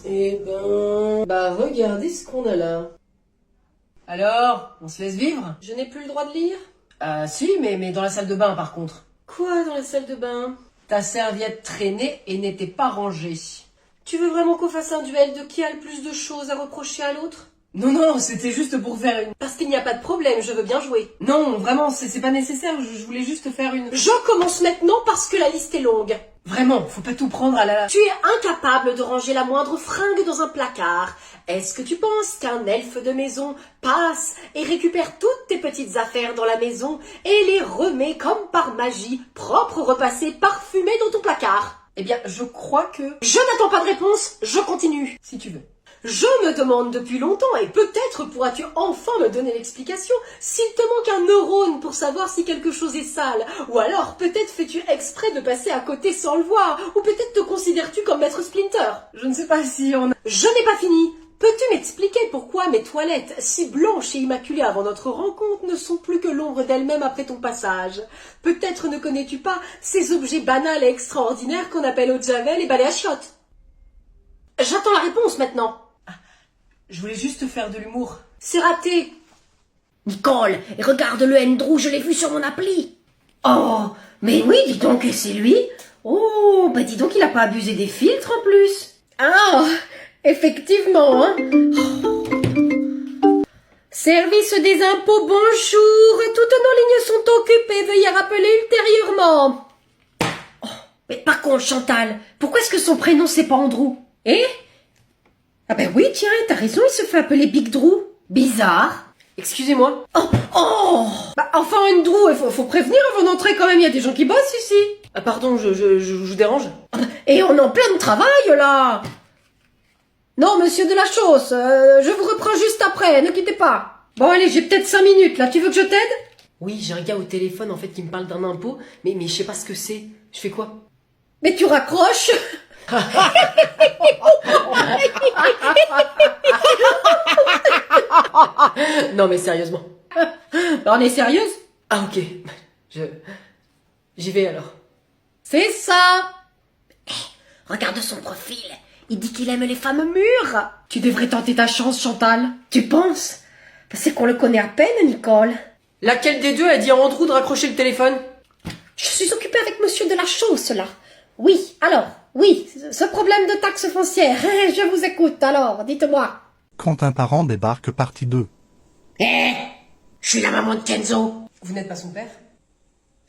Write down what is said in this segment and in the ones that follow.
Eh ben... Bah regardez ce qu'on a là. Alors, on se laisse vivre? Je n'ai plus le droit de lire? Si, mais dans la salle de bain par contre. Quoi dans la salle de bain? Ta serviette traînait et n'était pas rangée. Tu veux vraiment qu'on fasse un duel de qui a le plus de choses à reprocher à l'autre? Non, c'était juste pour faire une... Parce qu'il n'y a pas de problème, je veux bien jouer. Non, vraiment, c'est pas nécessaire, je voulais juste faire une... Je commence maintenant parce que la liste est longue. Vraiment, faut pas tout prendre à la... Tu es incapable de ranger la moindre fringue dans un placard. Est-ce que tu penses qu'un elfe de maison passe et récupère toutes tes petites affaires dans la maison et les remet comme par magie, propres, repassées, parfumées dans ton placard? Eh bien, je crois que... Je n'attends pas de réponse, je continue. Si tu veux. Je me demande depuis longtemps, et peut-être pourras-tu enfin me donner l'explication, s'il te manque un neurone pour savoir si quelque chose est sale, ou alors peut-être fais-tu exprès de passer à côté sans le voir, ou peut-être te considères-tu comme maître Splinter. Je ne sais pas si on a... Je n'ai pas fini. Peux-tu m'expliquer pourquoi mes toilettes, si blanches et immaculées avant notre rencontre, ne sont plus que l'ombre d'elles-mêmes après ton passage? Peut-être ne connais-tu pas ces objets banals et extraordinaires qu'on appelle eau de javel et balai à chiottes? J'attends la réponse maintenant. Je voulais juste faire de l'humour. C'est raté. Nicole, et regarde le Andrew, je l'ai vu sur mon appli. Oh, mais oui, dis donc, et c'est lui. Oh, bah dis donc, il a pas abusé des filtres en plus. Ah, effectivement, hein. Service des impôts, bonjour. Toutes nos lignes sont occupées. Veuillez rappeler ultérieurement. Oh, mais par contre, Chantal, pourquoi est-ce que son prénom c'est pas Andrew? Ah ben oui, tiens, t'as raison, il se fait appeler Big Drew. Bizarre. Excusez-moi. Oh Bah, enfin, Andrew, faut prévenir avant d'entrer quand même. Il y a des gens qui bossent ici. Ah, pardon, je vous dérange? Et on est en plein travail, là. Non, monsieur de la Chausse, je vous reprends juste après, ne quittez pas. Bon, allez, j'ai peut-être 5 minutes, là. Tu veux que je t'aide? Oui, j'ai un gars au téléphone, en fait, qui me parle d'un impôt, mais je sais pas ce que c'est. Je fais quoi? Mais tu raccroches. Non, mais sérieusement. On est sérieuse? Ah, ok. J'y vais alors. C'est ça. Regarde son profil. Il dit qu'il aime les femmes mûres. Tu devrais tenter ta chance, Chantal. Tu penses? C'est qu'on le connaît à peine, Nicole. Laquelle des deux a dit à Andrew de raccrocher le téléphone? Je suis occupée avec monsieur de la Chausse, là. Oui, alors, oui, ce problème de taxe foncière. Je vous écoute, alors, dites-moi. Quand un parent débarque, partie 2. Je suis la maman de Kenzo. Vous n'êtes pas son père?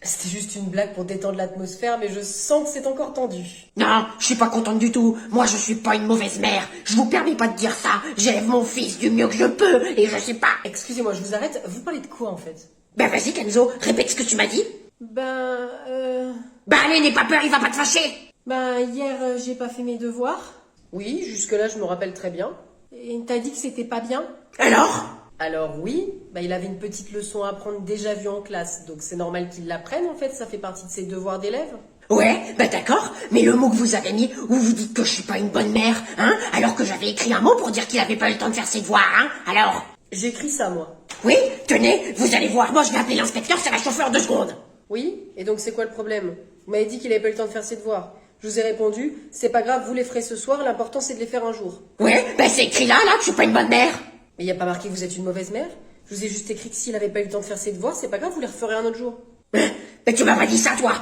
C'était juste une blague pour détendre l'atmosphère, mais je sens que c'est encore tendu. Non, je suis pas contente du tout. Moi, je suis pas une mauvaise mère. Je vous permets pas de dire ça. J'élève mon fils du mieux que je peux, et je sais pas. Excusez-moi, je vous arrête. Vous parlez de quoi, en fait? Ben vas-y, Kenzo, répète ce que tu m'as dit. Ben, allez, n'aie pas peur, il va pas te fâcher. Hier, j'ai pas fait mes devoirs. Oui, jusque-là, je me rappelle très bien. Et t'as dit que c'était pas bien? Alors oui, il avait une petite leçon à apprendre déjà vue en classe, donc c'est normal qu'il l'apprenne en fait, ça fait partie de ses devoirs d'élève. Ouais, d'accord, mais le mot que vous avez mis, où vous dites que je suis pas une bonne mère, hein, alors que j'avais écrit un mot pour dire qu'il avait pas eu le temps de faire ses devoirs, hein, alors... J'écris ça, moi. Oui, tenez, vous allez voir, moi je vais appeler l'inspecteur, ça va chauffer en 2 secondes. Oui, et donc c'est quoi le problème? Vous m'avez dit qu'il avait pas eu le temps de faire ses devoirs. Je vous ai répondu, c'est pas grave, vous les ferez ce soir, l'important c'est de les faire un jour. Ouais, c'est écrit là, que je suis pas une bonne mère. Mais y a pas marqué que vous êtes une mauvaise mère? Je vous ai juste écrit que s'il avait pas eu le temps de faire ses devoirs, c'est pas grave, vous les referez un autre jour. Mais tu m'as pas dit ça, toi.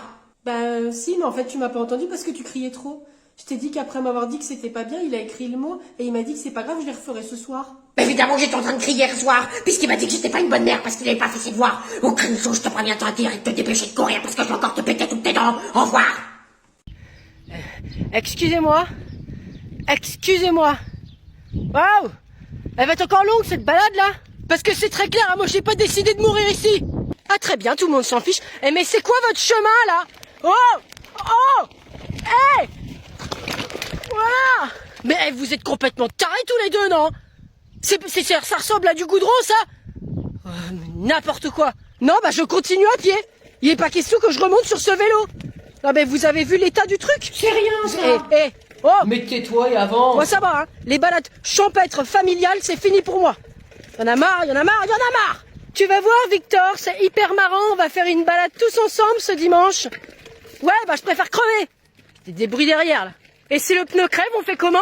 Si, mais en fait tu m'as pas entendu parce que tu criais trop. Je t'ai dit qu'après m'avoir dit que c'était pas bien, il a écrit le mot, et il m'a dit que c'est pas grave, je les referai ce soir. Évidemment, j'étais en train de crier hier soir, puisqu'il m'a dit que j'étais pas une bonne mère parce qu'il avait pas fait ses devoirs. Aucune chose, je te préviens de dire et de te dépêcher de courir parce que je vais encore te péter toutes tes dents. Au revoir. Excusez-moi. Waouh! Elle va être encore longue cette balade là? Parce que c'est très clair, hein, moi j'ai pas décidé de mourir ici. Ah très bien, tout le monde s'en fiche. Mais c'est quoi votre chemin là? Oh! Hey! Voilà! Mais vous êtes complètement tarés tous les deux, non? Ça ressemble à du goudron ça? N'importe quoi. Non, je continue à pied. Il est pas question que je remonte sur ce vélo. Non mais vous avez vu l'état du truc? C'est rien ça. Oh! Mais tais-toi et avance. Moi ça va, hein. Les balades champêtres familiales, c'est fini pour moi. Y'en a marre. Tu vas voir, Victor, c'est hyper marrant. On va faire une balade tous ensemble ce dimanche. Ouais, je préfère crever. Des bruits derrière, là. Et si le pneu crève, on fait comment?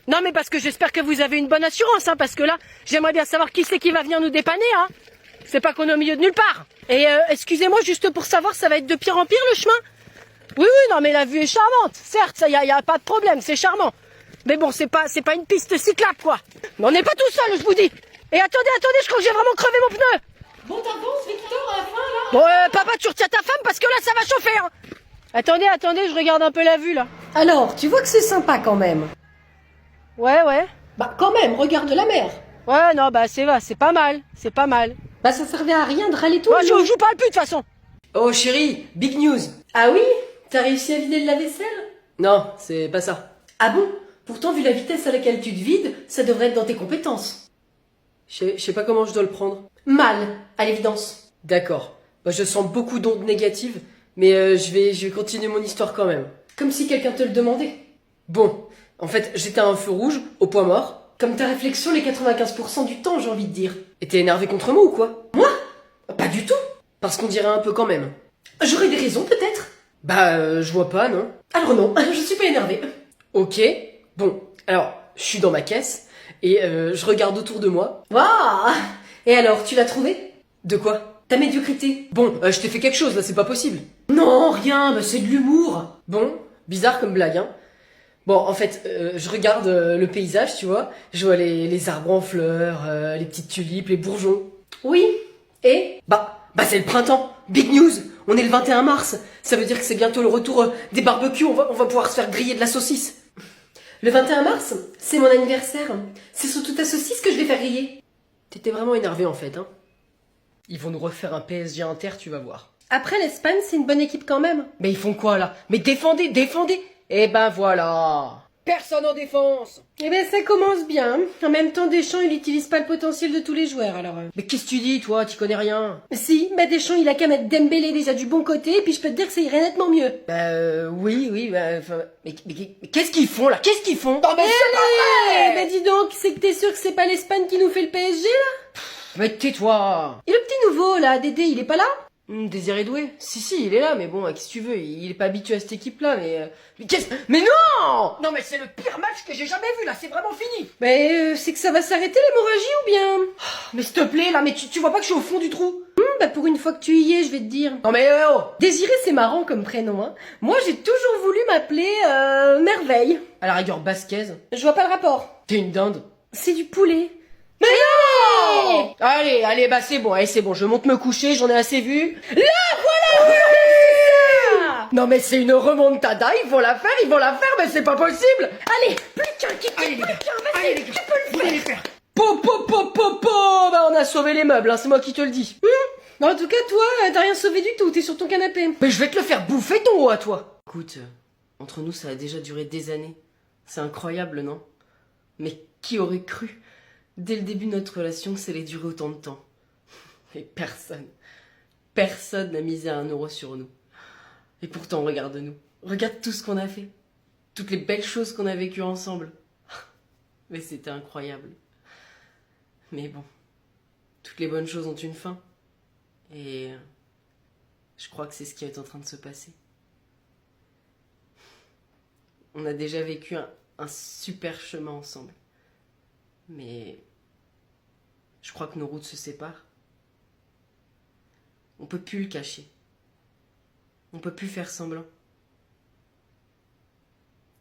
Non mais parce que j'espère que vous avez une bonne assurance, hein, parce que là, j'aimerais bien savoir qui c'est qui va venir nous dépanner, hein. C'est pas qu'on est au milieu de nulle part. Et excusez-moi, juste pour savoir, ça va être de pire en pire le chemin? Oui, oui, non mais la vue est charmante. Certes, ça y a pas de problème, c'est charmant. Mais bon, c'est pas une piste cyclable, quoi. Mais on n'est pas tout seul, je vous dis. Et attendez, je crois que j'ai vraiment crevé mon pneu. Bon, t'avances, Victor, à la fin, là? Bon, papa, tu retiens ta femme parce que là, ça va chauffer, hein. Attendez, je regarde un peu la vue, là. Alors, tu vois que c'est sympa quand même. Ouais. Bah, quand même, regarde la mer. Ouais, non, bah, c'est pas mal. Bah, ça servait à rien de râler tout Moi, le je jour. vous parle plus, de toute façon. Oh chérie, big news. Ah oui? T'as réussi à vider le lave-vaisselle? Non, c'est pas ça. Ah bon? Pourtant, vu la vitesse à laquelle tu te vides, ça devrait être dans tes compétences. Je sais pas comment je dois le prendre. Mal, à l'évidence. D'accord. Bah, je sens beaucoup d'ondes négatives, mais je vais continuer mon histoire quand même. Comme si quelqu'un te le demandait. Bon, en fait, j'étais à un feu rouge, au point mort. Comme ta réflexion les 95% du temps, j'ai envie de dire. Et t'es énervé contre moi ou quoi? Moi? Pas du tout. Parce qu'on dirait un peu quand même. J'aurais des raisons, peut-être. Bah, je vois pas, non? Alors non, je suis pas énervée. Ok. Bon, alors, je suis dans ma caisse, et je regarde autour de moi. Waouh! Et alors, tu l'as trouvé? De quoi? Ta médiocrité? Bon, je t'ai fait quelque chose, là, c'est pas possible. Non, rien, bah c'est de l'humour. Bon, bizarre comme blague, hein. Bon, en fait, je regarde le paysage, tu vois. Je vois les arbres en fleurs, les petites tulipes, les bourgeons. Oui. Et? Bah, c'est le printemps. Big news. On est le 21 mars. Ça veut dire que c'est bientôt le retour des barbecues. On va pouvoir se faire griller de la saucisse. Le 21 mars, c'est mon anniversaire. C'est surtout ta saucisse que je vais faire griller. T'étais vraiment énervé, en fait, hein. Ils vont nous refaire un PSG Inter, tu vas voir. Après, l'Espagne, c'est une bonne équipe quand même. Mais ils font quoi, là? Mais défendez. Eh ben voilà. Personne en défense. Eh ben, ça commence bien. En même temps, Deschamps, il n'utilise pas le potentiel de tous les joueurs, alors... Mais qu'est-ce que tu dis, toi? Tu connais rien. Si, bah Deschamps, il a qu'à mettre Dembélé déjà du bon côté, et puis je peux te dire que ça irait nettement mieux. Oui, bah, enfin... Mais qu'est-ce qu'ils font, là? Qu'est-ce qu'ils font? Non, mais Eh ben, dis donc, c'est que t'es sûr que c'est pas l'Espagne qui nous fait le PSG, là? Mais tais-toi. Et le petit nouveau, là, Dédé, il est pas là? Désiré Doué? Si, il est là, mais bon, qu'est-ce que tu veux? Il est pas habitué à cette équipe-là, mais... Mais non! Non, mais c'est le pire match que j'ai jamais vu, là, c'est vraiment fini! Mais c'est que ça va s'arrêter l'hémorragie ou bien? Mais s'il te plaît, là, mais tu vois pas que je suis au fond du trou? Bah pour une fois que tu y es, je vais te dire. Non mais oh! Désiré, c'est marrant comme prénom, hein. Moi, j'ai toujours voulu m'appeler Merveille. À la rigueur, Basquez. Je vois pas le rapport. T'es une dinde. C'est du poulet. Mais non! Allez, bah c'est bon, je monte me coucher, j'en ai assez vu. Là, voilà! Non mais c'est une remontada, ils vont la faire, mais c'est pas possible! Allez, plus qu'un qui vas-y, tu peux le faire. Bah on a sauvé les meubles, hein, c'est moi qui te le dis. En tout cas, toi, t'as rien sauvé du tout, t'es sur ton canapé. Mais je vais te le faire bouffer ton haut à toi. Écoute, entre nous ça a déjà duré des années. C'est incroyable, non? Mais qui aurait cru, dès le début de notre relation, que ça allait durer autant de temps? Mais personne n'a misé 1 euro sur nous. Et pourtant, regarde-nous. Regarde tout ce qu'on a fait. Toutes les belles choses qu'on a vécues ensemble. Mais c'était incroyable. Mais bon, toutes les bonnes choses ont une fin. Et je crois que c'est ce qui est en train de se passer. On a déjà vécu un super chemin ensemble. Mais je crois que nos routes se séparent. On peut plus le cacher. On peut plus faire semblant.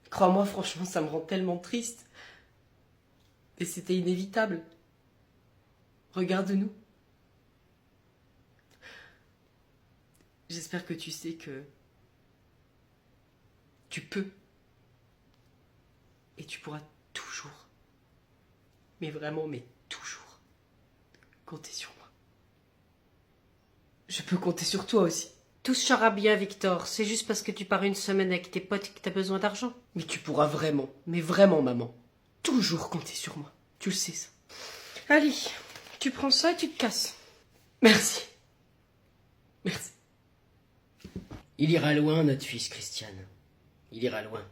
Crois-moi, franchement, ça me rend tellement triste. Et c'était inévitable. Regarde-nous. J'espère que tu sais que tu peux et tu pourras toujours, mais vraiment, mais toujours, compter sur moi. Je peux compter sur toi aussi. Tout sera bien, Victor. C'est juste parce que tu pars une semaine avec tes potes que t'as besoin d'argent. Mais tu pourras vraiment, mais vraiment, maman, toujours compter sur moi. Tu le sais, ça. Allez, tu prends ça et tu te casses. Merci. Il ira loin, notre fils, Christiane. Il ira loin.